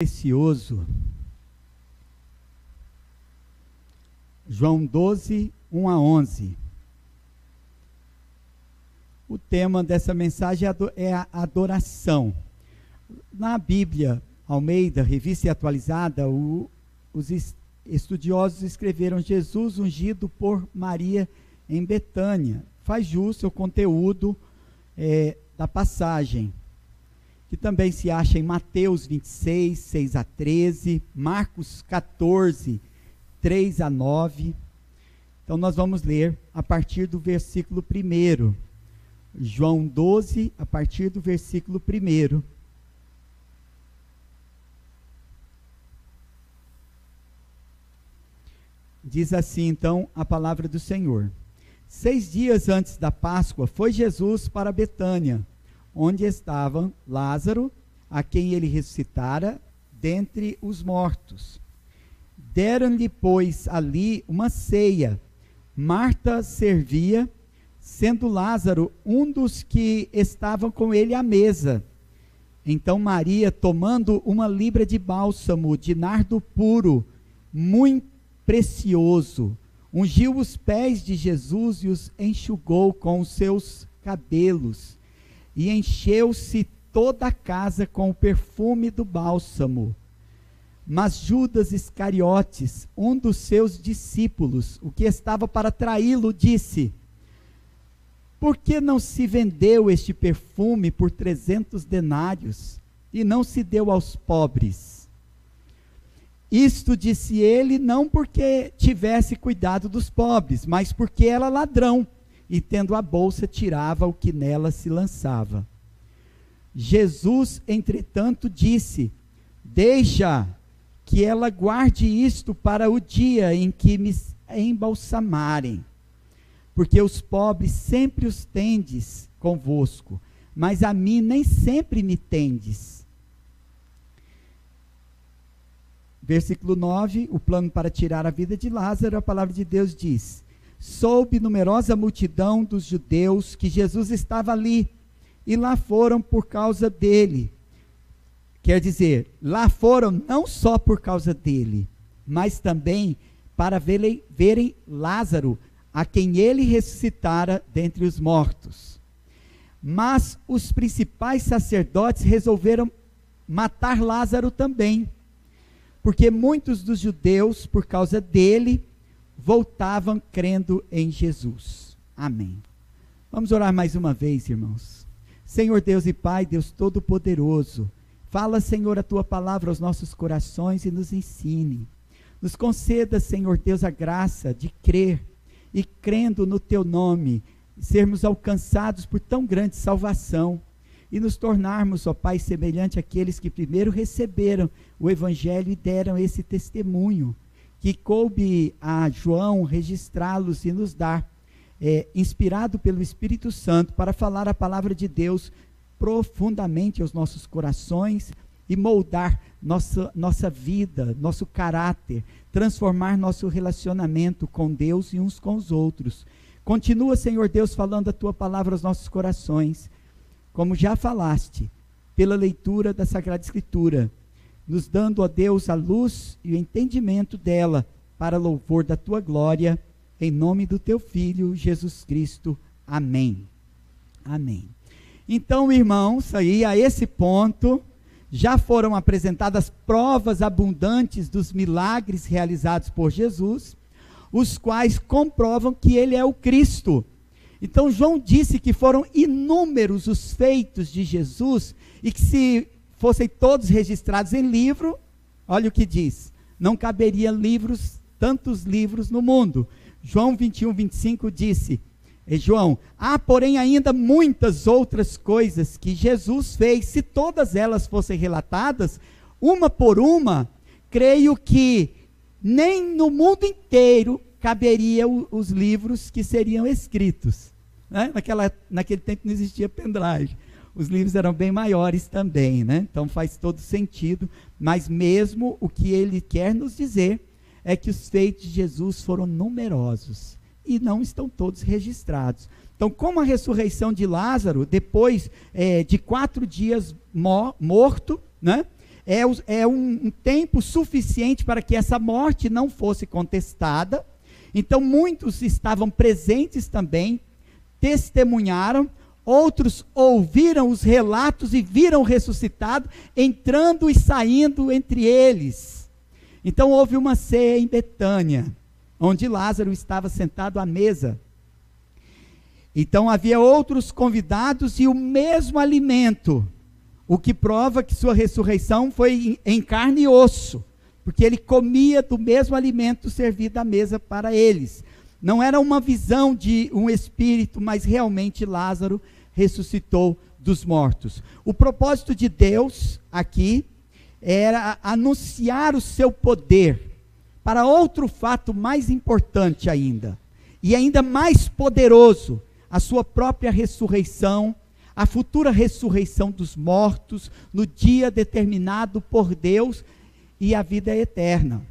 Precioso. João 12, 1 a 11. O tema dessa mensagem é a adoração. Na Bíblia Almeida, Revista e Atualizada, os estudiosos escreveram Jesus ungido por Maria em Betânia. Faz jus ao conteúdo da passagem, que também se acha em Mateus 26, 6 a 13, Marcos 14, 3 a 9. Então nós vamos ler a partir do versículo 1. João 12, a partir do versículo 1. Diz assim então a palavra do Senhor. 6 dias antes da Páscoa, foi Jesus para Betânia, onde estava Lázaro, a quem ele ressuscitara dentre os mortos. Deram-lhe, pois, ali uma ceia. Marta servia, sendo Lázaro um dos que estavam com ele à mesa. Então Maria, tomando uma libra de bálsamo de nardo puro, muito precioso, ungiu os pés de Jesus e os enxugou com os seus cabelos. E encheu-se toda a casa com o perfume do bálsamo. Mas Judas Iscariotes, um dos seus discípulos, o que estava para traí-lo, disse: por que não se vendeu este perfume por 300 denários e não se deu aos pobres? Isto disse ele não porque tivesse cuidado dos pobres, mas porque era ladrão, e tendo a bolsa tirava o que nela se lançava. Jesus, entretanto, disse: deixa que ela guarde isto para o dia em que me embalsamarem, porque os pobres sempre os tendes convosco, mas a mim nem sempre me tendes. Versículo 9, o plano para tirar a vida de Lázaro, a palavra de Deus diz: soube numerosa multidão dos judeus que Jesus estava ali, e lá foram por causa dele. Quer dizer, lá foram não só por causa dele, mas também para verem Lázaro, a quem ele ressuscitara dentre os mortos. Mas os principais sacerdotes resolveram matar Lázaro também, porque muitos dos judeus, por causa dele, voltavam crendo em Jesus. Amém. Vamos orar mais uma vez, irmãos. Senhor Deus e Pai, Deus Todo-Poderoso, fala, Senhor, a Tua palavra aos nossos corações e nos ensine. Nos conceda, Senhor Deus, a graça de crer e, crendo no Teu nome, sermos alcançados por tão grande salvação e nos tornarmos, ó Pai, semelhante àqueles que primeiro receberam o Evangelho e deram esse testemunho, que coube a João registrá-los e nos dar, inspirado pelo Espírito Santo, para falar a palavra de Deus profundamente aos nossos corações e moldar nossa vida, nosso caráter, transformar nosso relacionamento com Deus e uns com os outros. Continua, Senhor Deus, falando a Tua palavra aos nossos corações, como já falaste, pela leitura da Sagrada Escritura, nos dando, ó Deus, a luz e o entendimento dela, para louvor da Tua glória, em nome do Teu Filho, Jesus Cristo. Amém. Amém. Então, irmãos, aí a esse ponto, já foram apresentadas provas abundantes dos milagres realizados por Jesus, os quais comprovam que Ele é o Cristo. Então, João disse que foram inúmeros os feitos de Jesus, e que se fossem todos registrados em livro, olha o que diz, não caberia tantos livros no mundo. João 21, 25 disse, João, há porém ainda muitas outras coisas que Jesus fez, se todas elas fossem relatadas, uma por uma, creio que nem no mundo inteiro caberiam os livros que seriam escritos, né? Naquele tempo não existia pendrive, os livros eram bem maiores também, né? Então faz todo sentido, mas mesmo o que ele quer nos dizer é que os feitos de Jesus foram numerosos e não estão todos registrados. Então, como a ressurreição de Lázaro, depois de 4 dias morto, né? é um tempo suficiente para que essa morte não fosse contestada. Então muitos estavam presentes também, testemunharam, outros ouviram os relatos e viram o ressuscitado, entrando e saindo entre eles. Então houve uma ceia em Betânia, onde Lázaro estava sentado à mesa. Então havia outros convidados e o mesmo alimento, o que prova que sua ressurreição foi em carne e osso, porque ele comia do mesmo alimento servido à mesa para eles. Não era uma visão de um espírito, mas realmente Lázaro ressuscitou dos mortos. O propósito de Deus aqui era anunciar o seu poder para outro fato mais importante ainda, e ainda mais poderoso, a sua própria ressurreição, a futura ressurreição dos mortos, no dia determinado por Deus, e a vida eterna.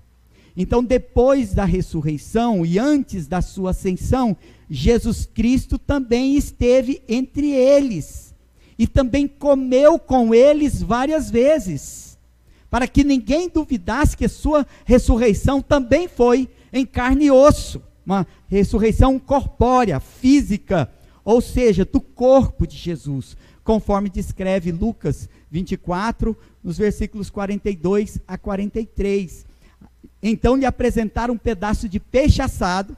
Então, depois da ressurreição e antes da sua ascensão, Jesus Cristo também esteve entre eles, e também comeu com eles várias vezes, para que ninguém duvidasse que a sua ressurreição também foi em carne e osso, uma ressurreição corpórea, física, ou seja, do corpo de Jesus, conforme descreve Lucas 24, nos versículos 42 a 43. Então lhe apresentaram um pedaço de peixe assado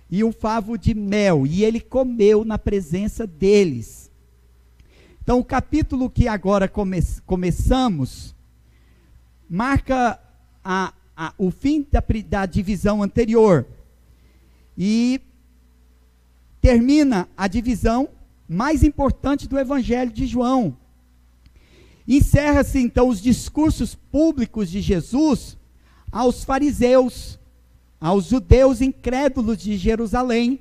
e um favo de mel, e ele comeu na presença deles. Então o capítulo que agora começamos, marca o fim da divisão anterior, e termina a divisão mais importante do Evangelho de João. Encerra-se então os discursos públicos de Jesus aos fariseus, aos judeus incrédulos de Jerusalém,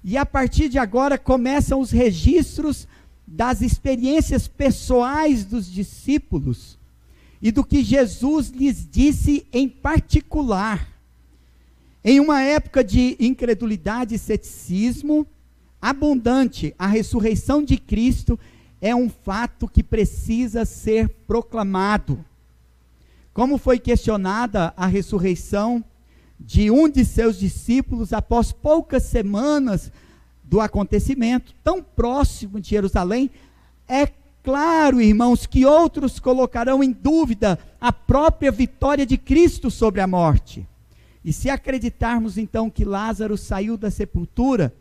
e a partir de agora começam os registros das experiências pessoais dos discípulos, e do que Jesus lhes disse em particular. Em uma época de incredulidade e ceticismo abundante, a ressurreição de Cristo é um fato que precisa ser proclamado. Como foi questionada a ressurreição de um de seus discípulos após poucas semanas do acontecimento, tão próximo de Jerusalém, é claro, irmãos, que outros colocarão em dúvida a própria vitória de Cristo sobre a morte. E se acreditarmos então que Lázaro saiu da sepultura,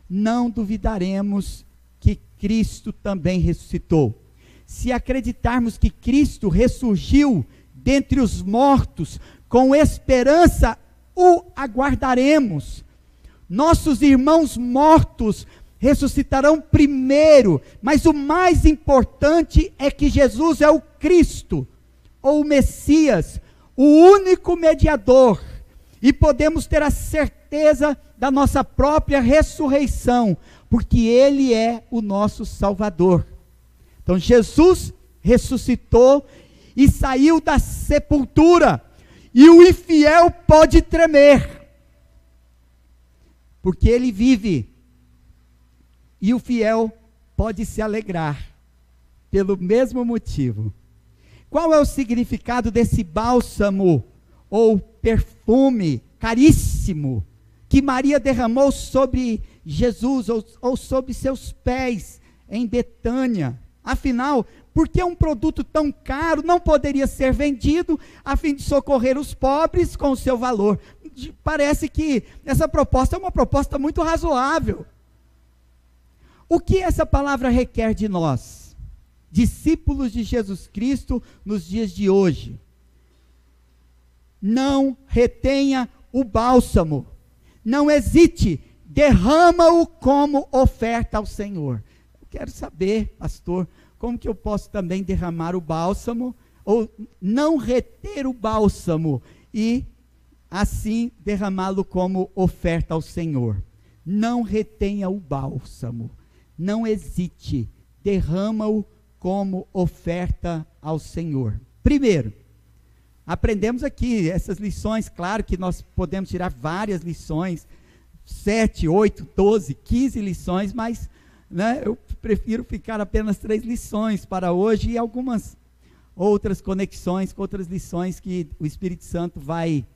não duvidaremos que Cristo também ressuscitou. Se acreditarmos que Cristo ressurgiu dentre os mortos, com esperança o aguardaremos. Nossos irmãos mortos ressuscitarão primeiro, mas o mais importante é que Jesus é o Cristo, ou o Messias, o único mediador, e podemos ter a certeza da nossa própria ressurreição, porque Ele é o nosso Salvador. Então Jesus ressuscitou e saiu da sepultura, e o infiel pode tremer, porque ele vive, e o fiel pode se alegrar, pelo mesmo motivo. Qual é o significado desse bálsamo, ou perfume caríssimo, que Maria derramou sobre Jesus, ou sobre seus pés, em Betânia? Afinal, por que um produto tão caro não poderia ser vendido, a fim de socorrer os pobres com o seu valor? Parece que essa proposta é uma proposta muito razoável. O que essa palavra requer de nós, discípulos de Jesus Cristo, nos dias de hoje? Não retenha o bálsamo, não hesite, derrama-o como oferta ao Senhor. Eu quero saber, pastor, como que eu posso também derramar o bálsamo, ou não reter o bálsamo, e assim derramá-lo como oferta ao Senhor? Não retenha o bálsamo, não hesite, derrama-o como oferta ao Senhor. Primeiro, aprendemos aqui essas lições, claro que nós podemos tirar várias lições, 7, 8, 12, 15 lições, mas eu prefiro ficar apenas 3 lições para hoje, e algumas outras conexões, com outras lições que o Espírito Santo vai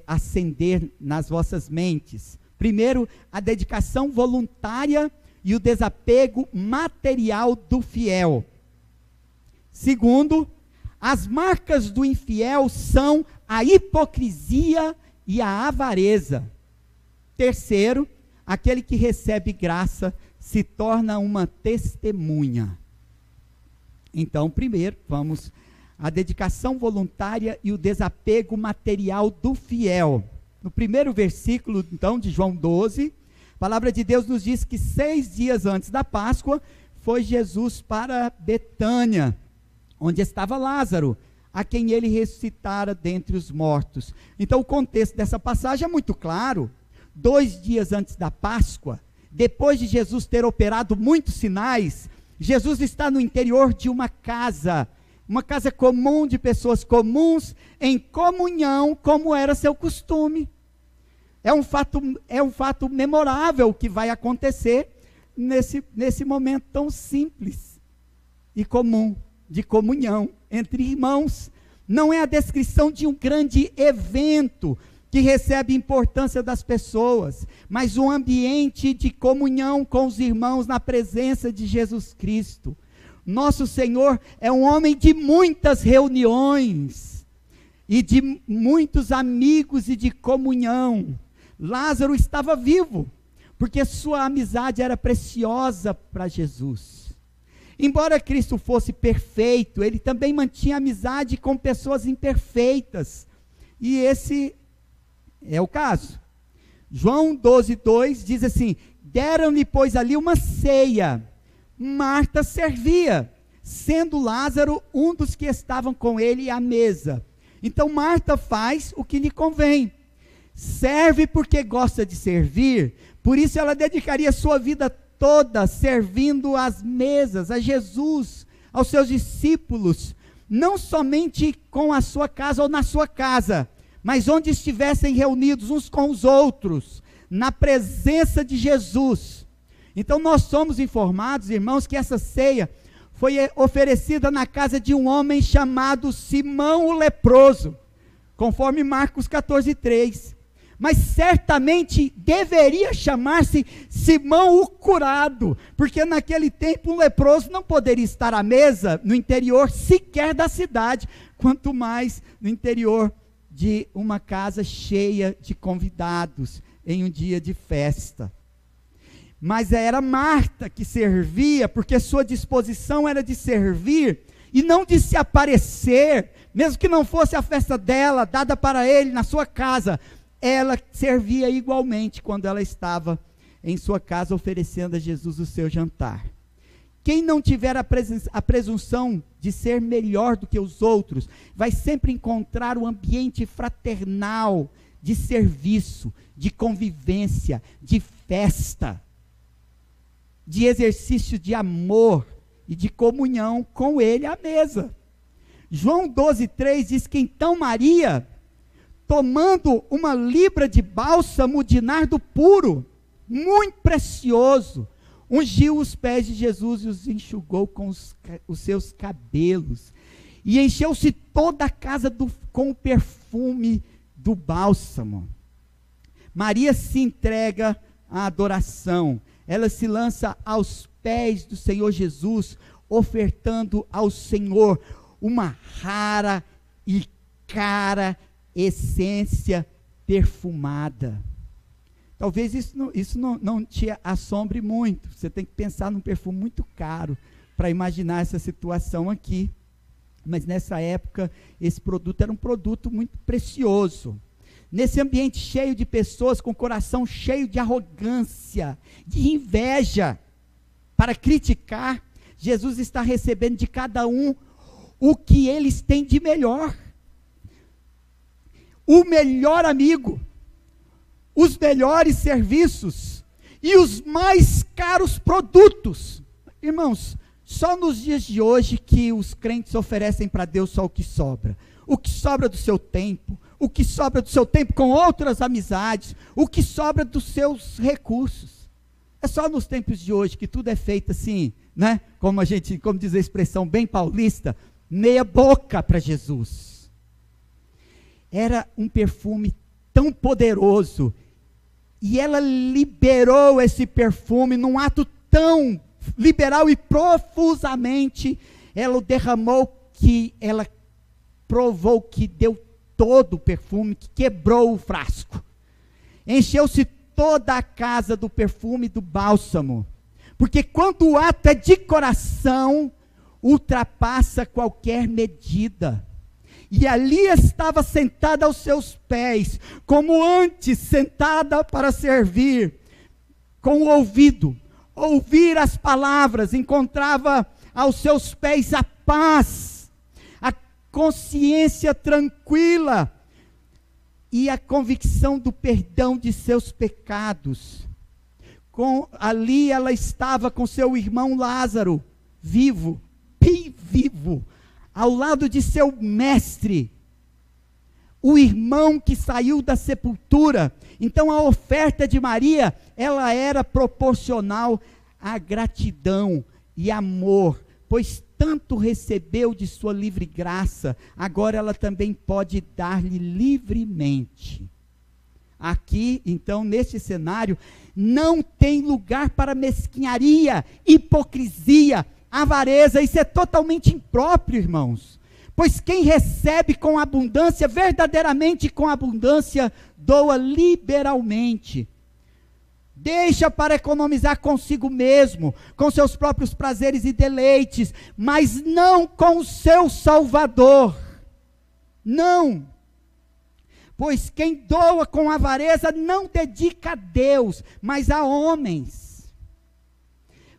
acender nas vossas mentes. Primeiro, a dedicação voluntária e o desapego material do fiel. Segundo, as marcas do infiel são a hipocrisia e a avareza. Terceiro, aquele que recebe graça se torna uma testemunha. Então, primeiro, vamos a dedicação voluntária e o desapego material do fiel. No primeiro versículo, então, de João 12, a palavra de Deus nos diz que 6 dias antes da Páscoa, foi Jesus para Betânia, onde estava Lázaro, a quem ele ressuscitara dentre os mortos. Então, o contexto dessa passagem é muito claro. 2 dias antes da Páscoa, depois de Jesus ter operado muitos sinais, Jesus está no interior de uma casa comum, de pessoas comuns, em comunhão, como era seu costume. É um fato memorável que vai acontecer nesse momento tão simples e comum, de comunhão entre irmãos. Não é a descrição de um grande evento que recebe importância das pessoas, mas um ambiente de comunhão com os irmãos na presença de Jesus Cristo. Nosso Senhor é um homem de muitas reuniões, e de muitos amigos e de comunhão. Lázaro estava vivo, porque sua amizade era preciosa para Jesus. Embora Cristo fosse perfeito, ele também mantinha amizade com pessoas imperfeitas, e esse é o caso. João 12:2 diz assim: deram-lhe, pois, ali uma ceia. Marta servia, sendo Lázaro um dos que estavam com ele à mesa. Então Marta faz o que lhe convém, serve porque gosta de servir, por isso ela dedicaria sua vida toda servindo às mesas, a Jesus, aos seus discípulos, não somente com a sua casa ou na sua casa, mas onde estivessem reunidos uns com os outros, na presença de Jesus. Então nós somos informados, irmãos, que essa ceia foi oferecida na casa de um homem chamado Simão o leproso, conforme Marcos 14:3. Mas certamente deveria chamar-se Simão o curado, porque naquele tempo um leproso não poderia estar à mesa no interior sequer da cidade, quanto mais no interior de uma casa cheia de convidados, em um dia de festa. Mas era Marta que servia, porque sua disposição era de servir, e não de se aparecer, mesmo que não fosse a festa dela, dada para ele na sua casa, ela servia igualmente, quando ela estava em sua casa, oferecendo a Jesus o seu jantar. Quem não tiver a presunção de ser melhor do que os outros, vai sempre encontrar um ambiente fraternal, de serviço, de convivência, de festa, de exercício de amor e de comunhão com ele à mesa. João 12:3 diz que então Maria, tomando uma libra de bálsamo de nardo puro, muito precioso, ungiu os pés de Jesus e os enxugou com os seus cabelos, e encheu-se toda a casa com o perfume do bálsamo. Maria se entrega à adoração, ela se lança aos pés do Senhor Jesus, ofertando ao Senhor uma rara e cara essência perfumada. Talvez isso não te assombre muito, você tem que pensar num perfume muito caro, para imaginar essa situação aqui, mas nessa época, esse produto era um produto muito precioso. Nesse ambiente cheio de pessoas com o coração cheio de arrogância, de inveja, para criticar, Jesus está recebendo de cada um o que eles têm de melhor. O melhor amigo, os melhores serviços e os mais caros produtos. Irmãos, só nos dias de hoje que os crentes oferecem para Deus só o que sobra. O que sobra do seu tempo, o que sobra do seu tempo com outras amizades, o que sobra dos seus recursos. É só nos tempos de hoje que tudo é feito assim, né? Como diz a expressão bem paulista, meia boca para Jesus. Era um perfume tão poderoso, e ela liberou esse perfume num ato tão liberal e profusamente, ela o derramou, que ela provou que deu todo o perfume, que quebrou o frasco. Encheu-se toda a casa do perfume do bálsamo. Porque quando o ato é de coração, ultrapassa qualquer medida. E ali estava sentada aos seus pés, como antes, sentada para servir, com o ouvido, ouvir as palavras, encontrava aos seus pés a paz, a consciência tranquila e a convicção do perdão de seus pecados. Ali ela estava com seu irmão Lázaro, vivo, bem vivo, ao lado de seu mestre, o irmão que saiu da sepultura. Então a oferta de Maria, ela era proporcional à gratidão e amor, pois tanto recebeu de sua livre graça, agora ela também pode dar-lhe livremente. Aqui, então, neste cenário, não tem lugar para mesquinharia, hipocrisia, avareza. Isso é totalmente impróprio, irmãos. Pois quem recebe com abundância, verdadeiramente com abundância, doa liberalmente. Deixa para economizar consigo mesmo, com seus próprios prazeres e deleites, mas não com o seu Salvador. Não. Pois quem doa com avareza não dedica a Deus, mas a homens.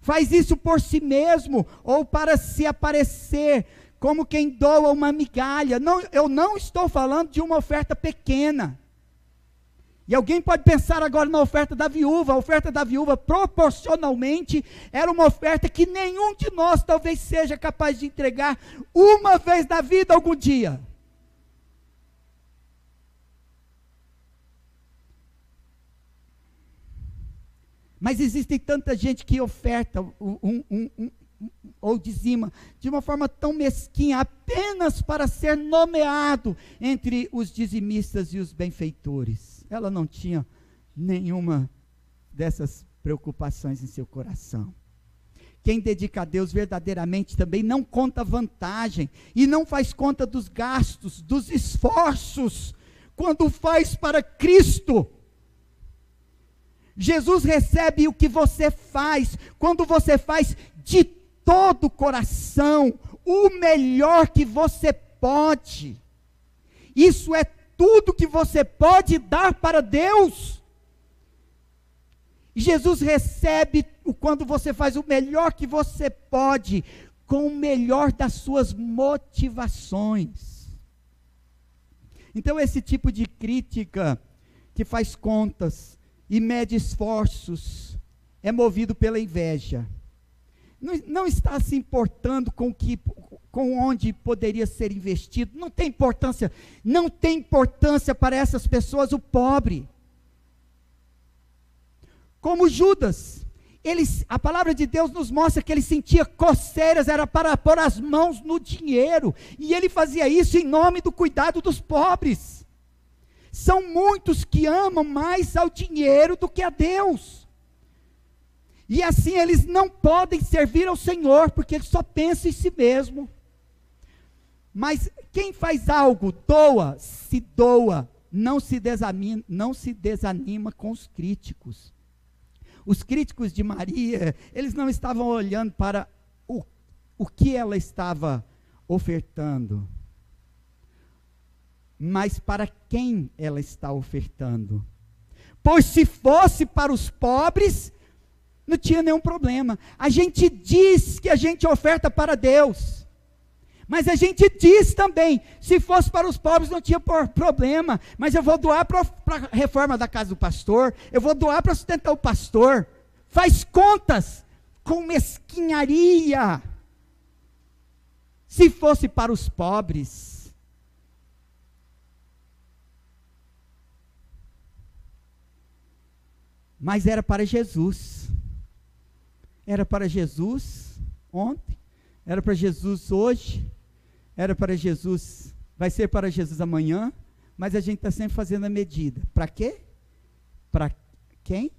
Faz isso por si mesmo, ou para se aparecer, como quem doa uma migalha. Não, eu não estou falando de uma oferta pequena. E alguém pode pensar agora na oferta da viúva. A oferta da viúva, proporcionalmente, era uma oferta que nenhum de nós talvez seja capaz de entregar uma vez na vida, algum dia. Mas existe tanta gente que oferta ou dizima de uma forma tão mesquinha, apenas para ser nomeado entre os dizimistas e os benfeitores. Ela não tinha nenhuma dessas preocupações em seu coração. Quem dedica a Deus verdadeiramente também não conta vantagem, e não faz conta dos gastos, dos esforços, quando faz para Cristo. Jesus recebe o que você faz, quando você faz de todo o coração, o melhor que você pode. Isso é tudo que você pode dar para Deus. Jesus recebe quando você faz o melhor que você pode, com o melhor das suas motivações. Então esse tipo de crítica, que faz contas e mede esforços, é movido pela inveja. Não está se importando com onde poderia ser investido. Não tem importância para essas pessoas o pobre. Como Judas, a palavra de Deus nos mostra que ele sentia coceiras, era para pôr as mãos no dinheiro, e ele fazia isso em nome do cuidado dos pobres. São muitos que amam mais ao dinheiro do que a Deus. E assim eles não podem servir ao Senhor, porque eles só pensam em si mesmo. Mas quem faz algo, se doa, não se desanima com os críticos. Os críticos de Maria, eles não estavam olhando para o que ela estava ofertando, mas para quem ela está ofertando. Pois se fosse para os pobres, não tinha nenhum problema. A gente diz que a gente oferta para Deus, mas a gente diz também, se fosse para os pobres não tinha problema, mas eu vou doar para a reforma da casa do pastor, eu vou doar para sustentar o pastor. Faz contas com mesquinharia. Se fosse para os pobres, mas era para Jesus. Era para Jesus ontem, era para Jesus hoje, era para Jesus, vai ser para Jesus amanhã, mas a gente está sempre fazendo a medida. Para quê? Para quem?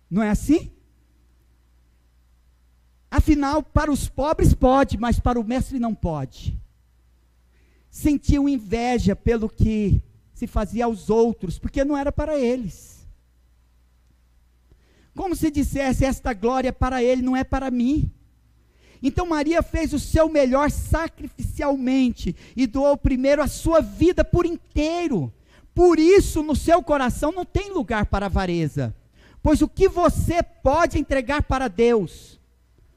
Não é assim? Afinal, para os pobres pode, mas para o mestre não pode. Sentiu inveja pelo que se fazia aos outros, porque não era para eles. Como se dissesse, esta glória é para ele, não é para mim. Então Maria fez o seu melhor sacrificialmente, e doou primeiro a sua vida por inteiro. Por isso, no seu coração não tem lugar para avareza. Pois o que você pode entregar para Deus?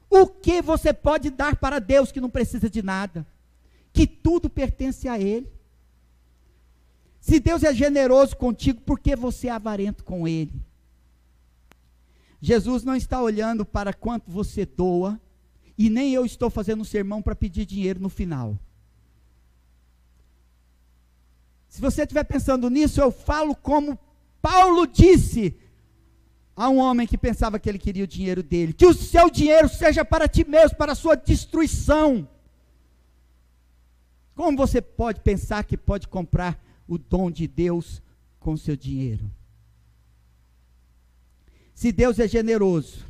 O que você pode dar para Deus que não precisa de nada? Que tudo pertence a Ele. Se Deus é generoso contigo, por que você é avarento com Ele? Jesus não está olhando para quanto você doa, e nem eu estou fazendo um sermão para pedir dinheiro no final. Se você estiver pensando nisso, eu falo como Paulo disse a um homem que pensava que ele queria o dinheiro dele: que o seu dinheiro seja para ti mesmo, para a sua destruição. Como você pode pensar que pode comprar o dom de Deus com o seu dinheiro? Se Deus é generoso,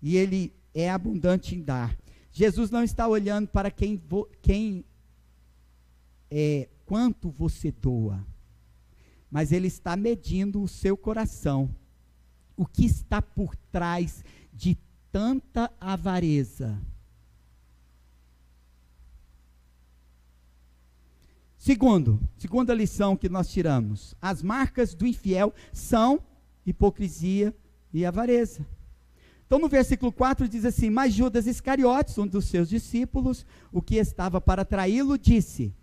e Ele é abundante em dar, Jesus não está olhando para quanto você doa, mas Ele está medindo o seu coração. O que está por trás de tanta avareza? Segunda lição que nós tiramos: as marcas do infiel são hipocrisia e avareza. Então no versículo 4 diz assim: mas Judas Iscariotes, um dos seus discípulos, o que estava para traí-lo, disse: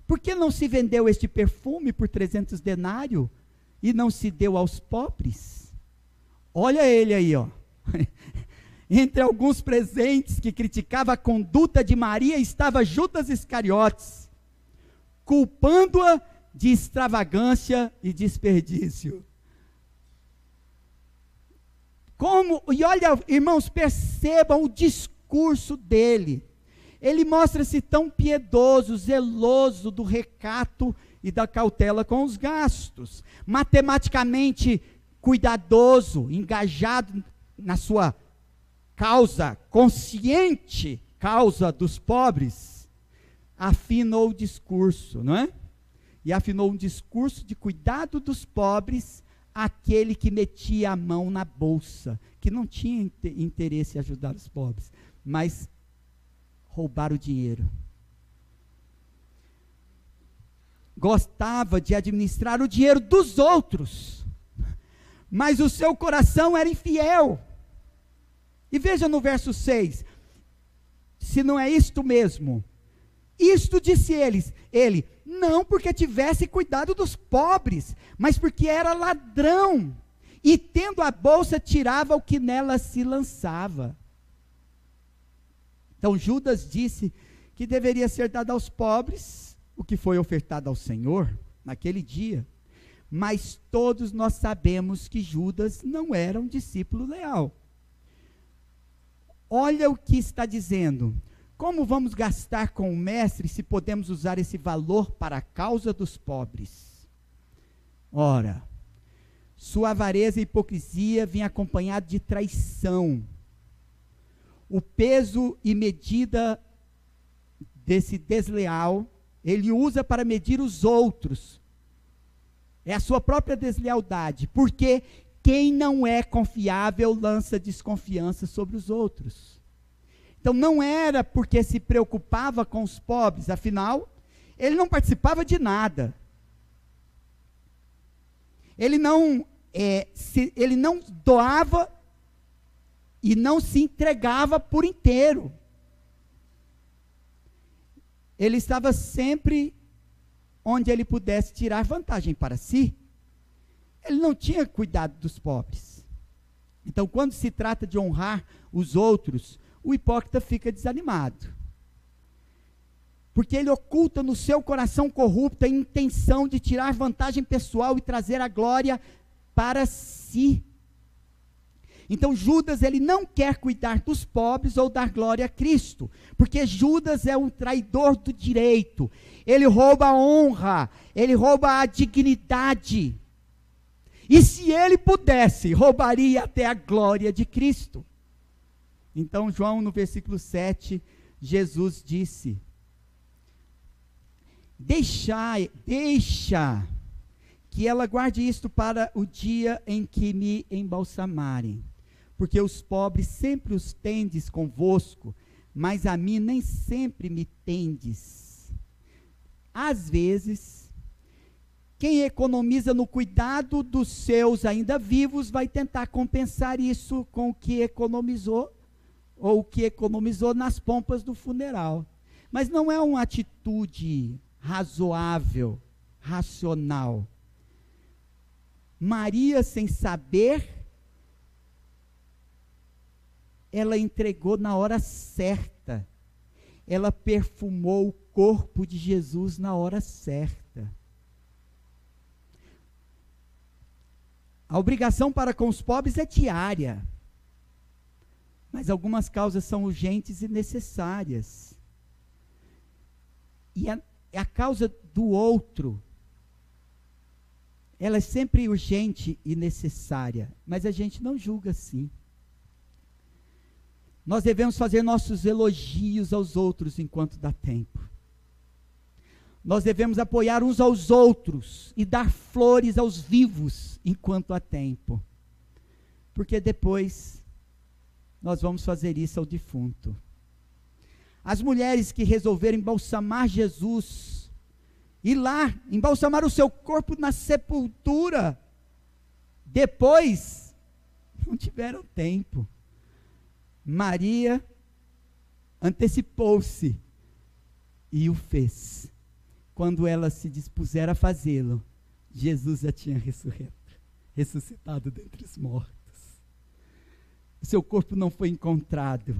por que não se vendeu este perfume por 300 denários e não se deu aos pobres? Olha ele aí, ó. Entre alguns presentes que criticava a conduta de Maria, estava Judas Iscariotes, culpando-a de extravagância e desperdício. E olha, irmãos, percebam o discurso dele. Ele mostra-se tão piedoso, zeloso do recato e da cautela com os gastos, matematicamente cuidadoso, engajado na sua causa, consciente causa dos pobres. Afinou o discurso, não é? E afinou um discurso de cuidado dos pobres, aquele que metia a mão na bolsa, que não tinha interesse em ajudar os pobres, mas roubar o dinheiro. Gostava de administrar o dinheiro dos outros, mas o seu coração era infiel. E veja no verso 6, se não é isto mesmo. Isto disse ele, não porque tivesse cuidado dos pobres, mas porque era ladrão, e tendo a bolsa, tirava o que nela se lançava. Então Judas disse que deveria ser dado aos pobres o que foi ofertado ao Senhor naquele dia. Mas todos nós sabemos que Judas não era um discípulo leal. Olha o que está dizendo: como vamos gastar com o mestre se podemos usar esse valor para a causa dos pobres? Ora, sua avareza e hipocrisia vêm acompanhado de traição. O peso e medida desse desleal, ele usa para medir os outros. É a sua própria deslealdade, porque quem não é confiável lança desconfiança sobre os outros. Então não era porque se preocupava com os pobres, afinal, ele não participava de nada. Ele não doava e não se entregava por inteiro. Ele estava sempre onde ele pudesse tirar vantagem para si. Ele não tinha cuidado dos pobres. Então, quando se trata de honrar os outros, o hipócrita fica desanimado. Porque ele oculta no seu coração corrupto a intenção de tirar vantagem pessoal e trazer a glória para si. Então Judas, ele não quer cuidar dos pobres ou dar glória a Cristo, porque Judas é um traidor do direito, ele rouba a honra, ele rouba a dignidade, e se ele pudesse, roubaria até a glória de Cristo. Então João, no versículo 7, Jesus disse: deixa que ela guarde isto para o dia em que me embalsamarem, porque os pobres sempre os tendes convosco, mas a mim nem sempre me tendes. Às vezes, quem economiza no cuidado dos seus ainda vivos, vai tentar compensar isso com o que economizou, ou o que economizou nas pompas do funeral. Mas não é uma atitude razoável, racional. Maria, sem saber, ela entregou na hora certa, ela perfumou o corpo de Jesus na hora certa. A obrigação para com os pobres é diária, mas algumas causas são urgentes e necessárias. E a causa do outro, ela é sempre urgente e necessária, mas a gente não julga assim. Nós devemos fazer nossos elogios aos outros enquanto dá tempo. Nós devemos apoiar uns aos outros e dar flores aos vivos enquanto há tempo, porque depois nós vamos fazer isso ao defunto. As mulheres que resolveram embalsamar Jesus, ir lá, embalsamar o seu corpo na sepultura, depois, não tiveram tempo. Maria antecipou-se e o fez. Quando ela se dispuser a fazê-lo, Jesus já tinha ressuscitado dentre os mortos. O seu corpo não foi encontrado.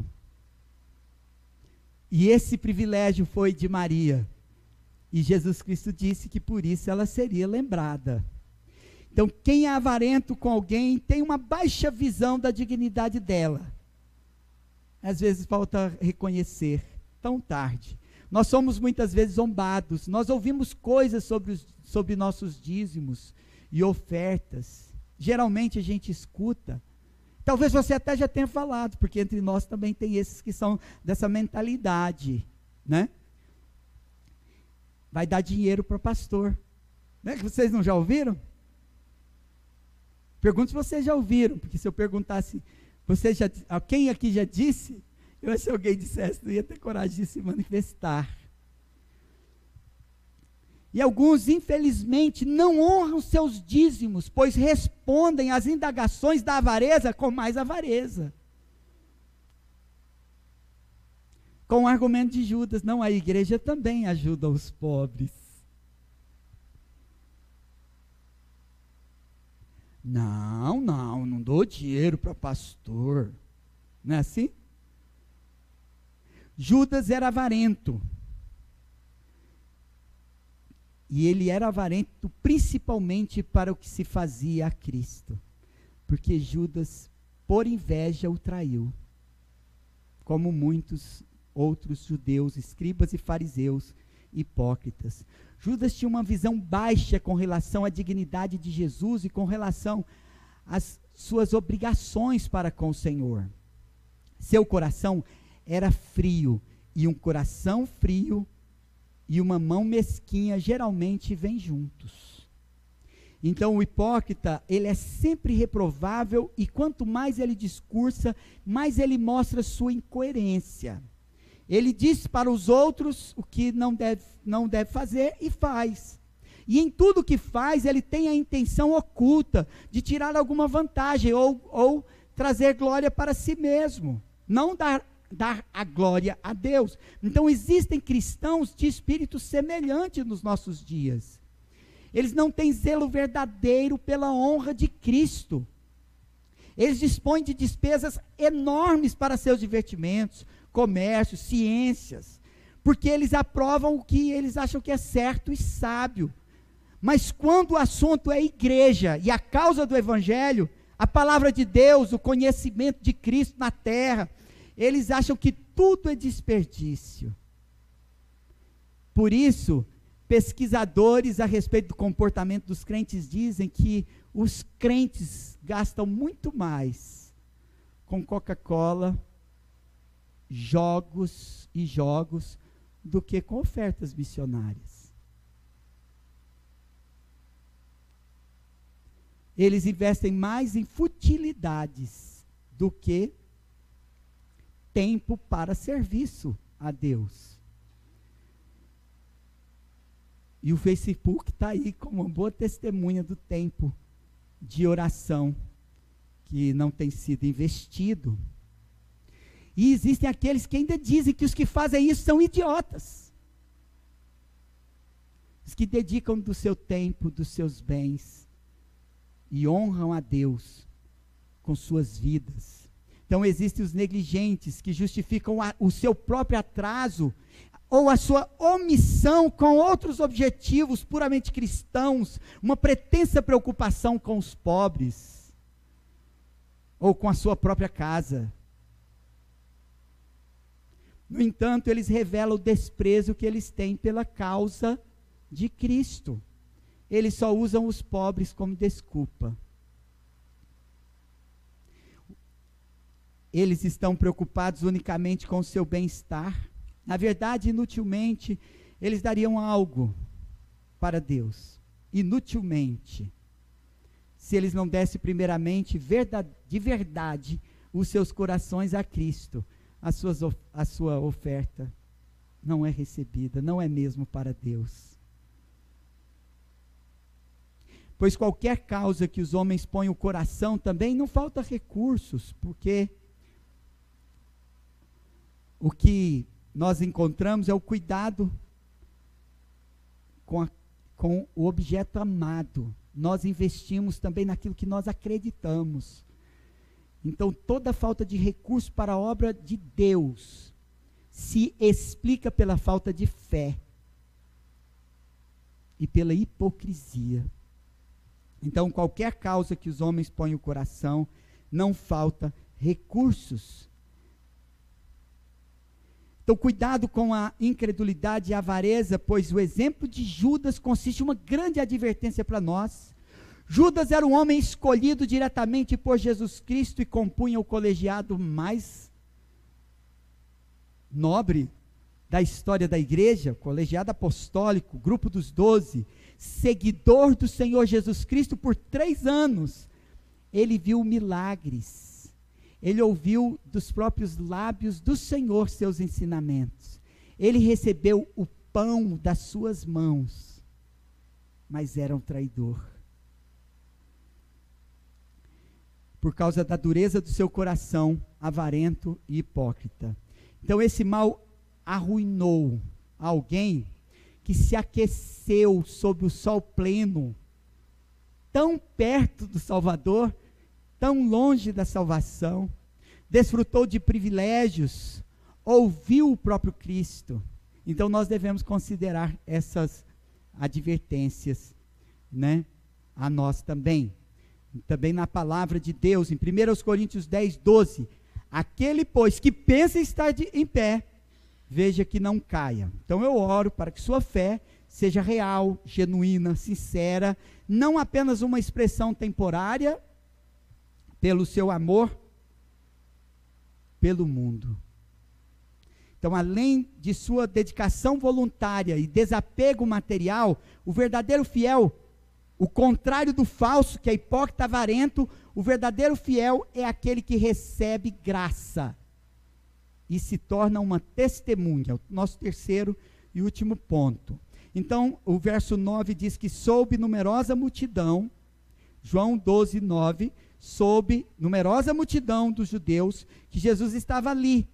E esse privilégio foi de Maria. E Jesus Cristo disse que por isso ela seria lembrada. Então, quem é avarento com alguém tem uma baixa visão da dignidade dela. Às vezes falta reconhecer, tão tarde. Nós somos muitas vezes zombados, nós ouvimos coisas sobre nossos dízimos e ofertas. Geralmente a gente escuta. Talvez você até já tenha falado, porque entre nós também tem esses que são dessa mentalidade, né? Vai dar dinheiro para o pastor. Né? Vocês não já ouviram? Pergunto se vocês já ouviram, porque se eu perguntasse, quem aqui já disse? Eu acho que se alguém dissesse, não ia ter coragem de se manifestar. E alguns, infelizmente, não honram seus dízimos, pois respondem às indagações da avareza com mais avareza. Com o argumento de Judas, não, a igreja também ajuda os pobres. Não dou dinheiro para pastor. Não é assim? Judas era avarento. E ele era avarento principalmente para o que se fazia a Cristo. Porque Judas, por inveja, o traiu. Como muitos outros judeus, escribas e fariseus, hipócritas. Judas tinha uma visão baixa com relação à dignidade de Jesus e com relação às suas obrigações para com o Senhor. Seu coração era frio, e um coração frio e uma mão mesquinha geralmente vêm juntos. Então o hipócrita, ele é sempre reprovável, e quanto mais ele discursa, mais ele mostra sua incoerência. Ele diz para os outros o que não deve fazer e faz. E em tudo que faz, ele tem a intenção oculta de tirar alguma vantagem ou trazer glória para si mesmo. Não dar a glória a Deus. Então existem cristãos de espírito semelhante nos nossos dias. Eles não têm zelo verdadeiro pela honra de Cristo. Eles dispõem de despesas enormes para seus divertimentos, comércio, ciências, porque eles aprovam o que eles acham que é certo e sábio. Mas quando o assunto é igreja e a causa do evangelho, a palavra de Deus, o conhecimento de Cristo na terra. Eles acham que tudo é desperdício. Por isso, pesquisadores a respeito do comportamento dos crentes dizem que os crentes gastam muito mais com Coca-Cola, jogos do que com ofertas missionárias. Eles investem mais em futilidades do que tempo para serviço a Deus. E o Facebook está aí como uma boa testemunha do tempo de oração que não tem sido investido. E existem aqueles que ainda dizem que os que fazem isso são idiotas. Os que dedicam do seu tempo, dos seus bens, e honram a Deus com suas vidas. Então existem os negligentes que justificam o seu próprio atraso ou a sua omissão com outros objetivos puramente cristãos, uma pretensa preocupação com os pobres ou com a sua própria casa. No entanto, eles revelam o desprezo que eles têm pela causa de Cristo. Eles só usam os pobres como desculpa. Eles estão preocupados unicamente com o seu bem-estar. Na verdade, inutilmente, eles dariam algo para Deus. Inutilmente. Se eles não dessem primeiramente, de verdade, os seus corações a Cristo, a sua oferta não é recebida, não é mesmo para Deus. Pois qualquer causa que os homens põem o coração também não falta recursos, porque o que nós encontramos é o cuidado com o objeto amado. Nós investimos também naquilo que nós acreditamos. Então, toda falta de recurso para a obra de Deus se explica pela falta de fé e pela hipocrisia. Então, qualquer causa que os homens põem o coração, não falta recursos. Então, cuidado com a incredulidade e a avareza, pois o exemplo de Judas consiste em uma grande advertência para nós. Judas era um homem escolhido diretamente por Jesus Cristo e compunha o colegiado mais nobre da história da igreja, colegiado apostólico, grupo dos 12, seguidor do Senhor Jesus Cristo por 3 anos. Ele viu milagres, ele ouviu dos próprios lábios do Senhor seus ensinamentos, ele recebeu o pão das suas mãos, mas era um traidor. Por causa da dureza do seu coração, avarento e hipócrita. Então esse mal arruinou alguém que se aqueceu sob o sol pleno, tão perto do Salvador, tão longe da salvação, desfrutou de privilégios, ouviu o próprio Cristo. Então nós devemos considerar essas advertências, né, a nós também. Também na palavra de Deus, em 1 Coríntios 10, 12, aquele, pois, que pensa estar em pé, veja que não caia. Então eu oro para que sua fé seja real, genuína, sincera, não apenas uma expressão temporária, pelo seu amor pelo mundo. Então, além de sua dedicação voluntária e desapego material, o verdadeiro fiel, o contrário do falso, que é hipócrita, avarento, o verdadeiro fiel é aquele que recebe graça e se torna uma testemunha. O nosso terceiro e último ponto. Então, o verso 9 diz que soube numerosa multidão, João 12, 9, soube numerosa multidão dos judeus que Jesus estava ali.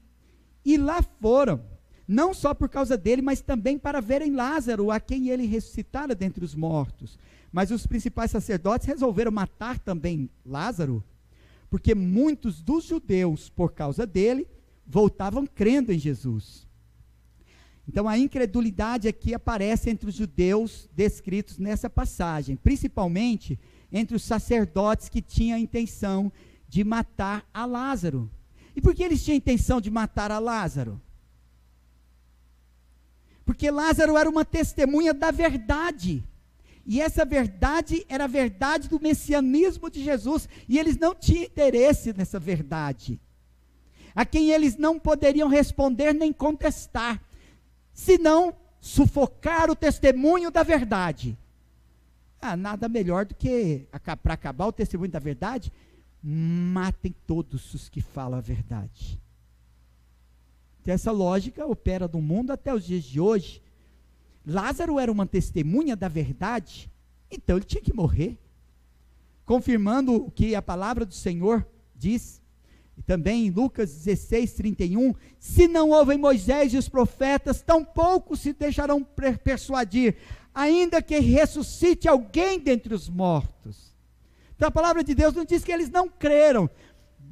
E lá foram, não só por causa dele, mas também para verem Lázaro, a quem ele ressuscitara dentre os mortos. Mas os principais sacerdotes resolveram matar também Lázaro, porque muitos dos judeus, por causa dele, voltavam crendo em Jesus. Então a incredulidade aqui aparece entre os judeus descritos nessa passagem, principalmente entre os sacerdotes que tinham a intenção de matar a Lázaro. E por que eles tinham a intenção de matar a Lázaro? Porque Lázaro era uma testemunha da verdade, e essa verdade era a verdade do messianismo de Jesus, e eles não tinham interesse nessa verdade, a quem eles não poderiam responder nem contestar, senão sufocar o testemunho da verdade. Nada melhor do que, para acabar o testemunho da verdade, matem todos os que falam a verdade. Então essa lógica opera no mundo até os dias de hoje. Lázaro era uma testemunha da verdade, então ele tinha que morrer, confirmando o que a palavra do Senhor diz. E também em Lucas 16, 31, se não ouvem Moisés e os profetas, tampouco se deixarão persuadir, ainda que ressuscite alguém dentre os mortos. Então a palavra de Deus não diz que eles não creram,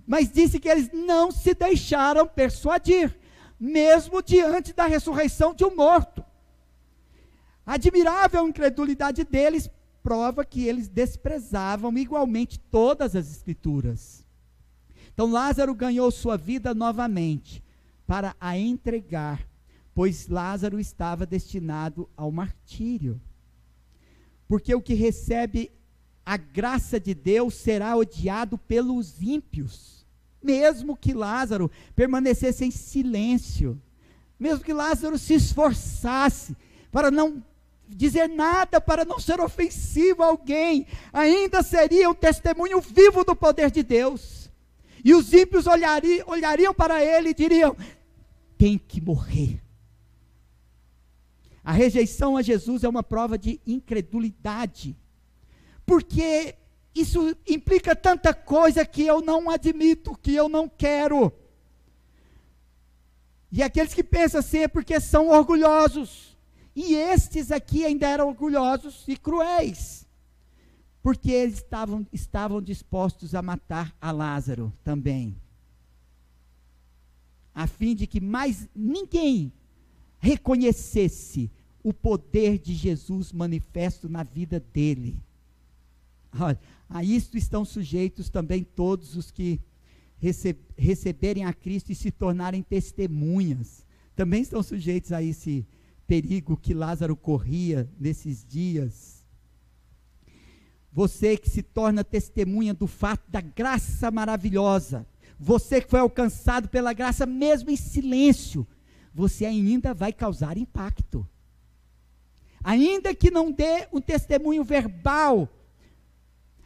mas disse que eles não se deixaram persuadir, mesmo diante da ressurreição de um morto. A admirável incredulidade deles prova que eles desprezavam igualmente todas as Escrituras. Então Lázaro ganhou sua vida novamente para a entregar, pois Lázaro estava destinado ao martírio. Porque o que recebe a graça de Deus será odiado pelos ímpios, mesmo que Lázaro permanecesse em silêncio, mesmo que Lázaro se esforçasse para não dizer nada, para não ser ofensivo a alguém, ainda seria um testemunho vivo do poder de Deus. E os ímpios olhariam para ele e diriam: tem que morrer. A rejeição a Jesus é uma prova de incredulidade, porque isso implica tanta coisa que eu não admito, que eu não quero. E aqueles que pensam assim é porque são orgulhosos, e estes aqui ainda eram orgulhosos e cruéis, porque eles estavam dispostos a matar a Lázaro também, a fim de que mais ninguém reconhecesse o poder de Jesus manifesto na vida dele. Olha, a isto estão sujeitos também todos os que receberem a Cristo e se tornarem testemunhas, também estão sujeitos a esse perigo que Lázaro corria nesses dias. Você que se torna testemunha do fato da graça maravilhosa, você que foi alcançado pela graça mesmo em silêncio, você ainda vai causar impacto, ainda que não dê um testemunho verbal.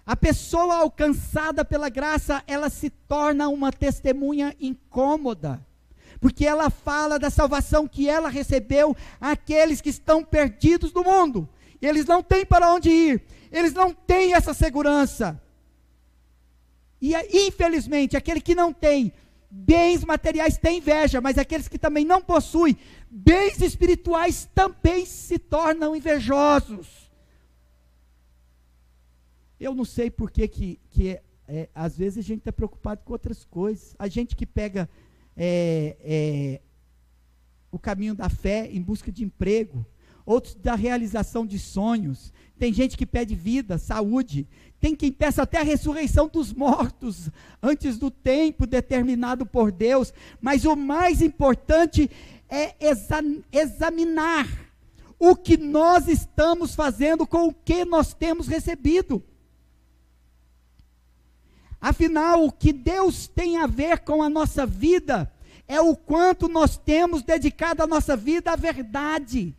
A pessoa alcançada pela graça, ela se torna uma testemunha incômoda, porque ela fala da salvação que ela recebeu àqueles que estão perdidos no mundo, eles não têm para onde ir, eles não têm essa segurança, e infelizmente, aquele que não tem bens materiais tem inveja, mas aqueles que também não possuem bens espirituais também se tornam invejosos. Eu não sei por que às vezes a gente está preocupado com outras coisas. A gente que pega o caminho da fé em busca de emprego, outros da realização de sonhos. Tem gente que pede vida, saúde. Tem quem peça até a ressurreição dos mortos antes do tempo determinado por Deus. Mas o mais importante é examinar o que nós estamos fazendo com o que nós temos recebido. Afinal, o que Deus tem a ver com a nossa vida é o quanto nós temos dedicado a nossa vida à verdade,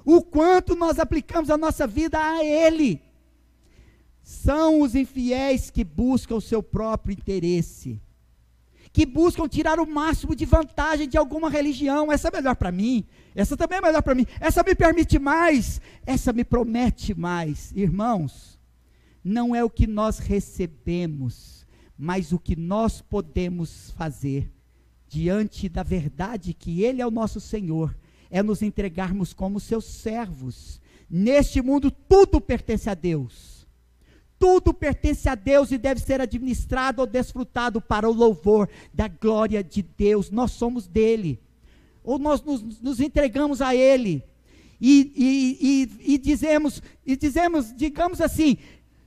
o quanto nós aplicamos a nossa vida a Ele. São os infiéis que buscam o seu próprio interesse, que buscam tirar o máximo de vantagem de alguma religião. Essa é melhor para mim, essa também é melhor para mim, essa me permite mais, essa me promete mais. Irmãos, não é o que nós recebemos, mas o que nós podemos fazer diante da verdade que Ele é o nosso Senhor, é nos entregarmos como seus servos. Neste mundo tudo pertence a Deus, tudo pertence a Deus e deve ser administrado ou desfrutado para o louvor da glória de Deus. Nós somos dele. ou nós nos entregamos a Ele, e dizemos, digamos assim,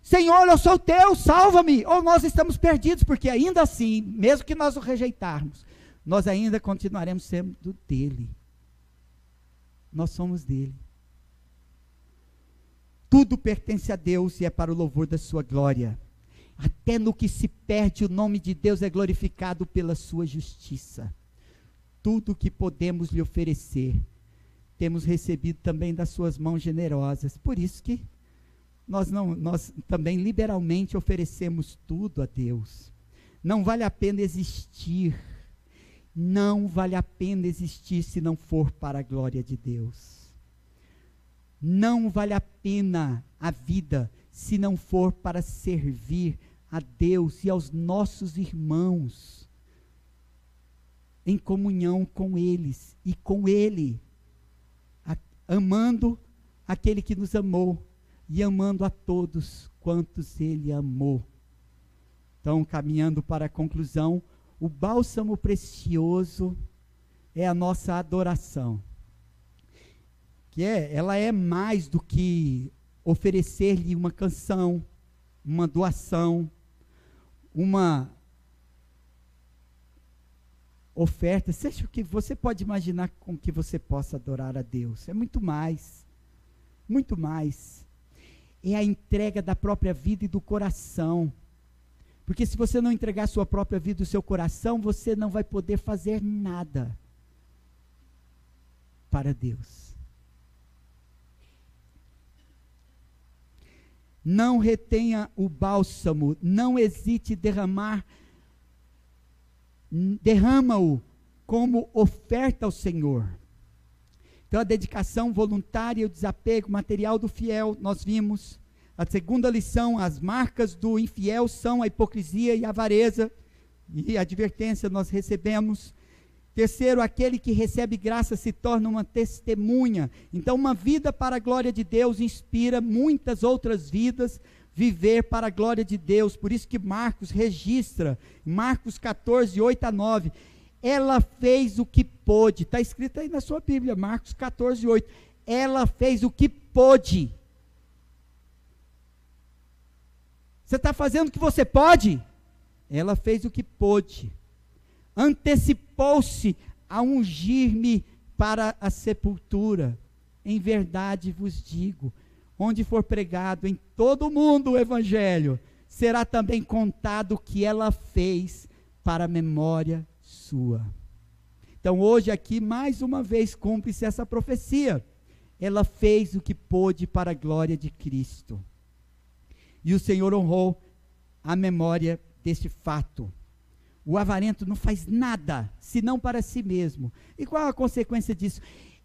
Senhor, eu sou teu, salva-me, ou nós estamos perdidos, porque ainda assim, mesmo que nós o rejeitarmos, nós ainda continuaremos sendo dele. Nós somos dele. Tudo pertence a Deus e é para o louvor da sua glória. Até no que se perde, o nome de Deus é glorificado pela sua justiça. Tudo que podemos lhe oferecer, temos recebido também das suas mãos generosas. Por isso que nós também liberalmente oferecemos tudo a Deus. Não vale a pena existir. Não vale a pena existir se não for para a glória de Deus. Não vale a pena a vida se não for para servir a Deus e aos nossos irmãos, em comunhão com eles e com Ele, amando aquele que nos amou e amando a todos quantos Ele amou. Então, caminhando para a conclusão, o bálsamo precioso é a nossa adoração, ela é mais do que oferecer-lhe uma canção, uma doação, uma oferta, seja o que você pode imaginar com que você possa adorar a Deus. É muito mais, muito mais. É a entrega da própria vida e do coração. Porque se você não entregar a sua própria vida e o seu coração, você não vai poder fazer nada para Deus. Não retenha o bálsamo, não hesite em derrama-o como oferta ao Senhor. Então a dedicação voluntária e o desapego material do fiel, nós vimos. A segunda lição, as marcas do infiel são a hipocrisia e a avareza, e a advertência nós recebemos. Terceiro, aquele que recebe graça se torna uma testemunha. Então, uma vida para a glória de Deus inspira muitas outras vidas viver para a glória de Deus. Por isso que Marcos registra, Marcos 14, 8 a 9, ela fez o que pôde. Está escrito aí na sua Bíblia, Marcos 14, 8. Ela fez o que pôde. Você está fazendo o que você pode? Ela fez o que pôde. Antecipou-se a ungir-me para a sepultura. Em verdade vos digo, onde for pregado em todo o mundo o evangelho, será também contado o que ela fez para a memória sua. Então hoje aqui, mais uma vez, cumpre-se essa profecia. Ela fez o que pôde para a glória de Cristo. E o Senhor honrou a memória deste fato. O avarento não faz nada, senão para si mesmo. E qual a consequência disso?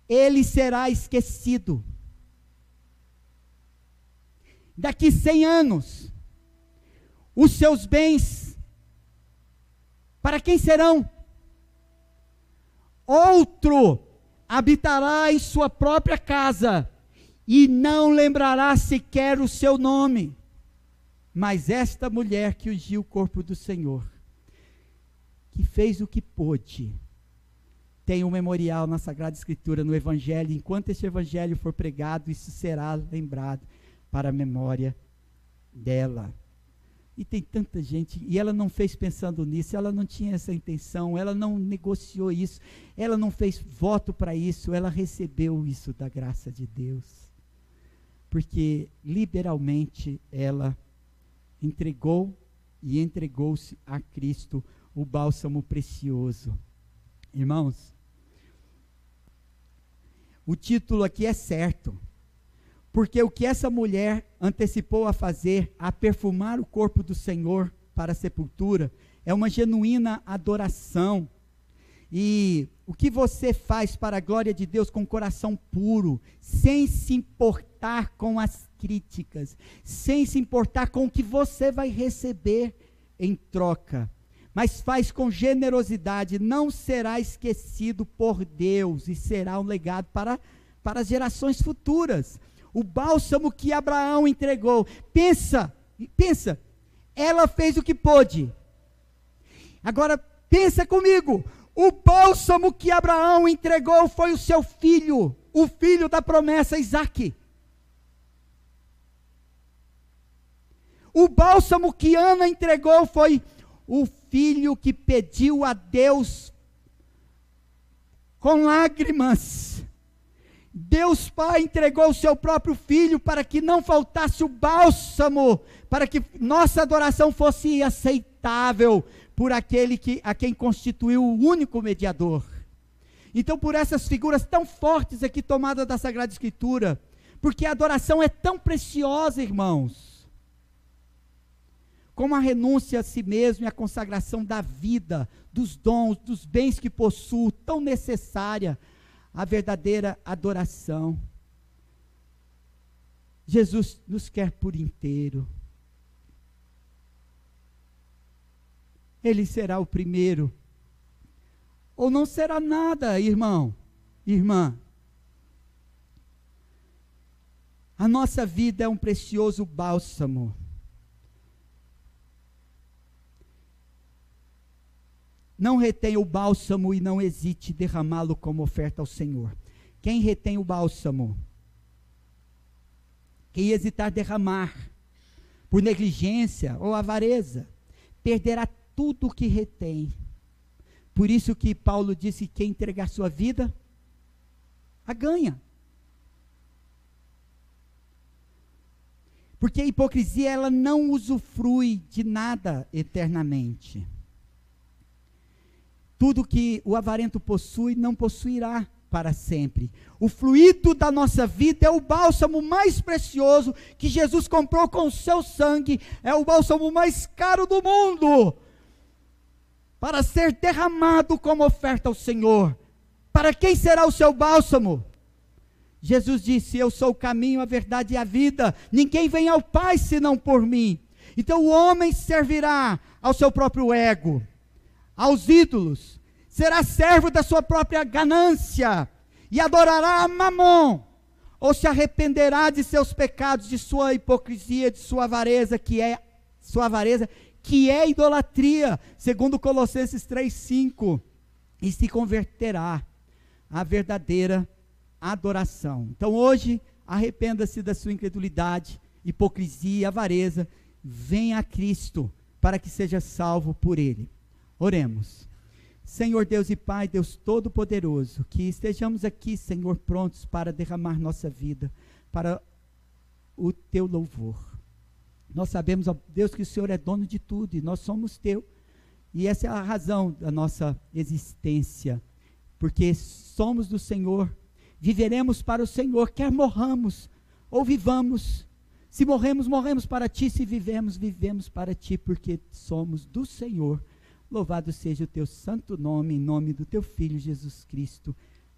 Ele será esquecido. Daqui 100 anos, os seus bens, para quem serão? Outro habitará em sua própria casa, e não lembrará sequer o seu nome. Mas esta mulher que ungiu o corpo do Senhor, que fez o que pôde, tem um memorial na Sagrada Escritura, no Evangelho. Enquanto esse Evangelho for pregado, isso será lembrado para a memória dela. E tem tanta gente, e ela não fez pensando nisso, ela não tinha essa intenção, ela não negociou isso, ela não fez voto para isso, ela recebeu isso da graça de Deus, porque liberalmente ela entregou e entregou-se a Cristo, o bálsamo precioso. Irmãos, o título aqui é certo, porque o que essa mulher antecipou a fazer, a perfumar o corpo do Senhor para a sepultura, é uma genuína adoração. E o que você faz para a glória de Deus com o coração puro, sem se importar com as críticas, sem se importar com o que você vai receber em troca, mas faz com generosidade, não será esquecido por Deus e será um legado para as gerações futuras. O bálsamo que Abraão entregou, pensa, ela fez o que pôde. Agora pensa comigo, O bálsamo que Abraão entregou foi o seu filho, o filho da promessa, Isaque. O bálsamo que Ana entregou foi o filho que pediu a Deus com lágrimas. Deus Pai entregou o seu próprio filho para que não faltasse o bálsamo, para que nossa adoração fosse aceitável por aquele a quem constituiu o único mediador. Então, por essas figuras tão fortes aqui tomadas da Sagrada Escritura, porque a adoração é tão preciosa, irmãos, como a renúncia a si mesmo e a consagração da vida, dos dons, dos bens que possuo, tão necessária, a verdadeira adoração. Jesus nos quer por inteiro. Ele será o primeiro, ou não será nada, irmão, irmã. A nossa vida é um precioso bálsamo. Não retenha o bálsamo e não hesite em derramá-lo como oferta ao Senhor. Quem retém o bálsamo, quem hesitar derramar, por negligência ou avareza, perderá tudo o que retém. Por isso que Paulo disse que quem entregar sua vida, a ganha. Porque a hipocrisia, ela não usufrui de nada eternamente. Tudo que o avarento possui, não possuirá para sempre. O fluido da nossa vida é o bálsamo mais precioso que Jesus comprou com o seu sangue. É o bálsamo mais caro do mundo, para ser derramado como oferta ao Senhor. Para quem será o seu bálsamo? Jesus disse: eu sou o caminho, a verdade e a vida. Ninguém vem ao Pai senão por mim. Então o homem servirá ao seu próprio ego, aos ídolos, será servo da sua própria ganância, e adorará a Mamon, ou se arrependerá de seus pecados, de sua hipocrisia, de sua avareza, que é idolatria, segundo Colossenses 3:5, e se converterá à verdadeira adoração. Então hoje, arrependa-se da sua incredulidade, hipocrisia, avareza, venha a Cristo, para que seja salvo por Ele. Oremos. Senhor Deus e Pai, Deus Todo-Poderoso, que estejamos aqui, Senhor, prontos para derramar nossa vida para o Teu louvor. Nós sabemos, ó Deus, que o Senhor é dono de tudo e nós somos Teu, e essa é a razão da nossa existência, porque somos do Senhor, viveremos para o Senhor, quer morramos ou vivamos. Se morremos, morremos para Ti, se vivemos, vivemos para Ti, porque somos do Senhor. Louvado seja o Teu santo nome, em nome do Teu Filho Jesus Cristo.